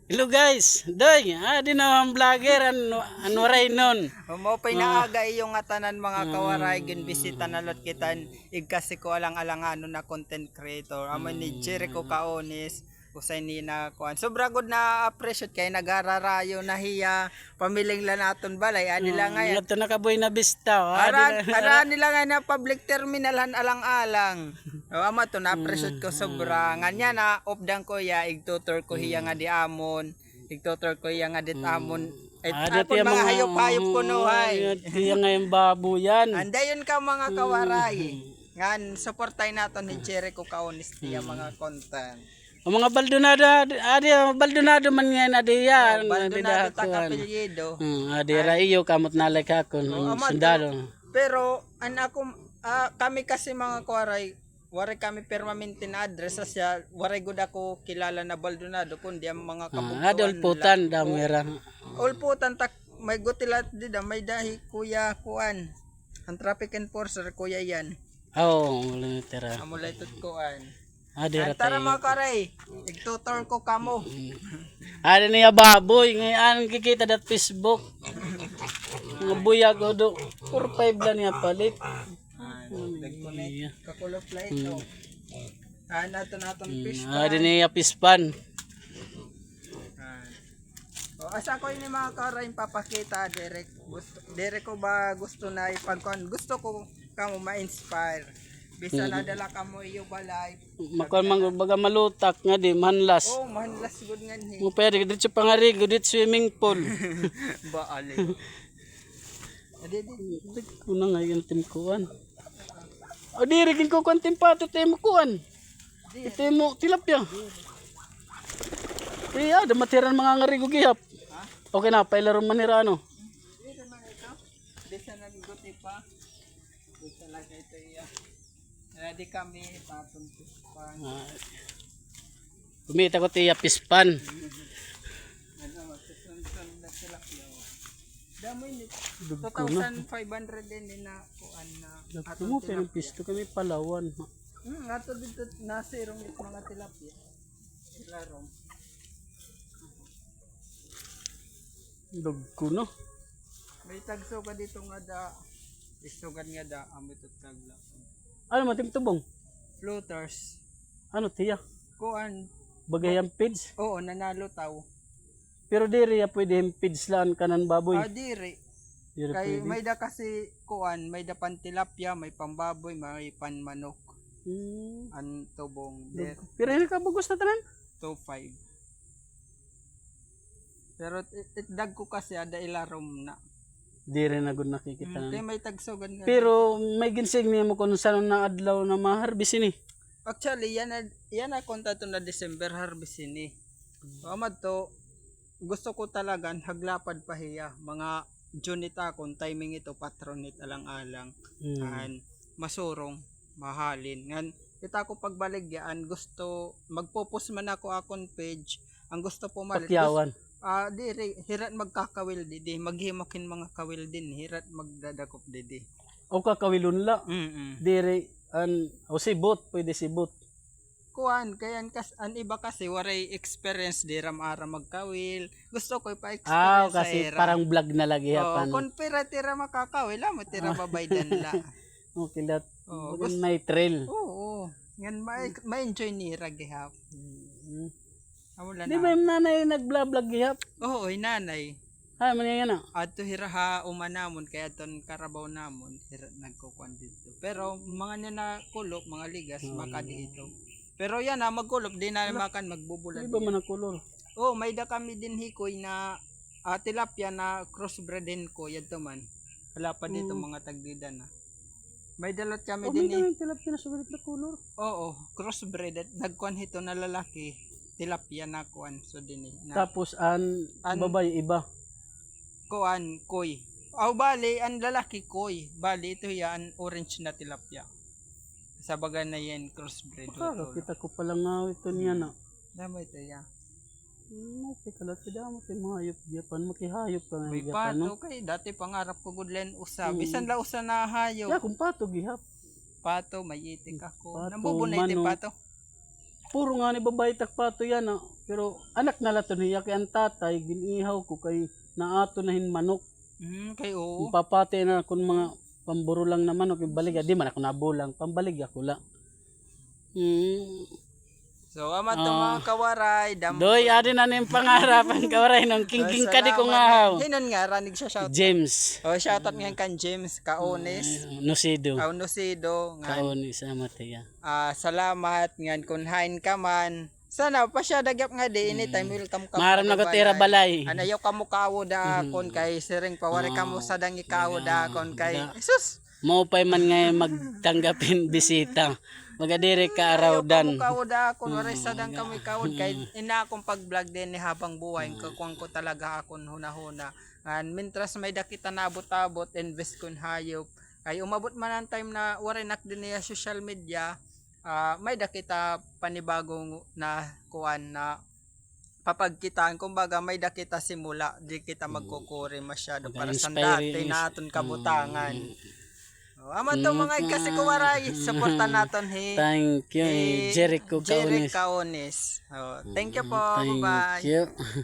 Hello guys, doy, di na ang vlogger an waray nun. Mo pinaaga iyong nga tanan mga kawaray ginbisita na lot kitan igkasi ko alang-alangano na content creator. Amo ni Jericho Kaonis usay ni na kuan. Sobra gud na appreciate kay nagararayo na hiya pamiling la naton balay anila ngayon. Ito nakaboy na bista. Ara nila nga na public terminal han alang-alang. O ama to na appreciate ko sobra. Nganya na opdang ko ya igtutor ko hiya nga di amon. Igtutor ko hiya nga dit amon. Tapon mga hayop-hayop ko no hay. Tiya nga yung baboyan. Andayon ka mga kawaray. Ngan suportay naton ni Jericho Kaonis tiya mga content. Ang mga baldonado man nga adiya. Baldonado takapelyedo. Adi raiyo kamot nalay kakon. Sundalo. Pero ako kami kasi mga kawaray waray kami permanente na address siya waray gud ako kilala na Baldonado kundi ang mga kabugtuan. Ulputan damera. Ulputan tak may gutilat dida may dahi kuya kuan. Ang traffic enforcer kuya yan. Wala tira. Amulay tut kuan. Tara Tara mga karay, igtutor ko kamo. Ada niya baboy, ngayon kikita dat Facebook. Mga buyag o do, 4-5 lang niya palit. Kakulog flight o. Naton fish pan. Ada niya pispan. Asa ko ini mga karay papakita Derek ko ba gusto na ipagkuan. Gusto ko kamo ma-inspire. Bisa nadala kamo iyo balay. Makon baga malutak nga di manlas. Manlas gud nga ni. Mo pwede dito pangari gud swimming pool. Baali. Adi Kuna nga yung timkuan. Diri kin ko kon timpato timkuan. Ito mo tilapia. Ada matiran mga ngari ko gihap. Okay na pailaro manirano. Dito man ito. Bisa na guti pa. Bisa lang ito iya. Ready kami patong pispan. Kumita ko tiya pispan. Susun na sila kiyo. Damoy ni 2,500 din na kuan na. Ato mo pero pisto kami Palawan. Ato dito nasirong it mga tilapia. Ilarong. Dagko no. May tagso ka dito nga da. Istugan nga da amo ito tagla. Ano matim tubong? Floaters. Ano tiya? Kuan. Bagayang pids. Oo, nanalo taw. Pero diri ya pwede yung pids laan kanan baboy. Diri. Diri Kay pwede. may da kasi kuan, may da pantilapia, may pambaboy, may panmanok. An tubong. Pero hindi ka bagos na tanan? 2.5. Pero itdag ko kasi ada ilarom na. Diri na gud nakikita. Kay may tagsogan nga. Pero may ginsig niya mo kung saan na adlaw na ma-harvest ini. Actually yan na konta to na December harvest ini. Amad to gusto ko talaga haglapad pa hiya mga Junita kon timing ito patronit alang-alang. Masurong mahalin. Ngan kita ko pagbaligyan gusto magpo-post man ako akon page. Ang gusto po malit. Pakyawan. Diri hirat magkakawil didi maghimakin mga kawil din hirat magdadakop didi. O kakawilon la. Diri sibot pwede sibot. Kuan kayan an iba kasi waray experience di ara magkawil. Gusto ko pa-experience kasi parang vlog na lagi hapan. Kun pira tira makakawil amo tira babaydan la. Okay lat. May trail. Oo. Ngan ma-enjoy ni ra gihap. Di ba yung nanay nag-vlog gihap? Oo, nanay. Man yan na. Ato hiraha umanamon kaya ton karabaw namon hira nagkukuan dito. Pero mga niya na kulok, mga ligas makadi ito. Pero yan magkulok di na makan magbubulan. Di ba man kulor? May da kami din hikoy na tilapia na crossbreedin ko yadto man. Wala pa dito mga tagdida na. May dalot kami din may tilapia na sulit na kulor. Oo, crossbreed nagkuan hito na lalaki. Tilapia na kuan so din Tapos an babae iba. Kuan koy. Bali ang lalaki koy. Bali ito yan orange na tilapia. Sa baga na yan crossbreed. Kita ko pala nga ito niya na. Damo ito ya. Okay kalat kada mo kay mahayop gyapon makihayop ka nga gyapon. May pato kay dati pangarap ko gudlen usa. Bisan la usa na hayop. Ya kung pato gihap. Pato may itik ako. Nambubunay ti pato. puro nga ni babae takpato yan ah. Pero anak na lato niya kay ang tatay ginihaw ko kay naato na hin manok. Kay oo. Papati na kun mga pamburo lang naman o balig di man ako nabulang pambalig ako la. So ama to mga kawaray, Doy adi na ning pangarapan kawaray nang king ka di ko nga. Hinon nga ranig siya shout. James. Oh, shout out nga kan James Kaones. Nusido. Nosido nga. Kaones sa mataya. Salamat ngan kun hain ka man. Sana pa siya dagyap nga di anytime welcome ka. Maram na ko tira balay. Anayo ka mo kawo da kon kay siring pawari ka mo sa dangi kawo da kon kay Jesus. Mo pay man nga magtanggapin bisita. Magadiri ka araw dan. Kawo da kon wari sa dang kami kawod kay ina akong pag-vlog din ni habang buhay kakuan ko talaga akon hunahuna. And mintras may dakita nabot-abot invest kun hayop. Kay umabot man ang time na wari nak din niya social media. May dakita panibagong na kuan na papagkitaan kumbaga may dakita simula di kita magkukuri masyado para sa dati naton kabutangan. Ama to mga kasi kuwaray suporta naton Thank you Jericho Kaones. Thank you po. Bye-bye. Thank you.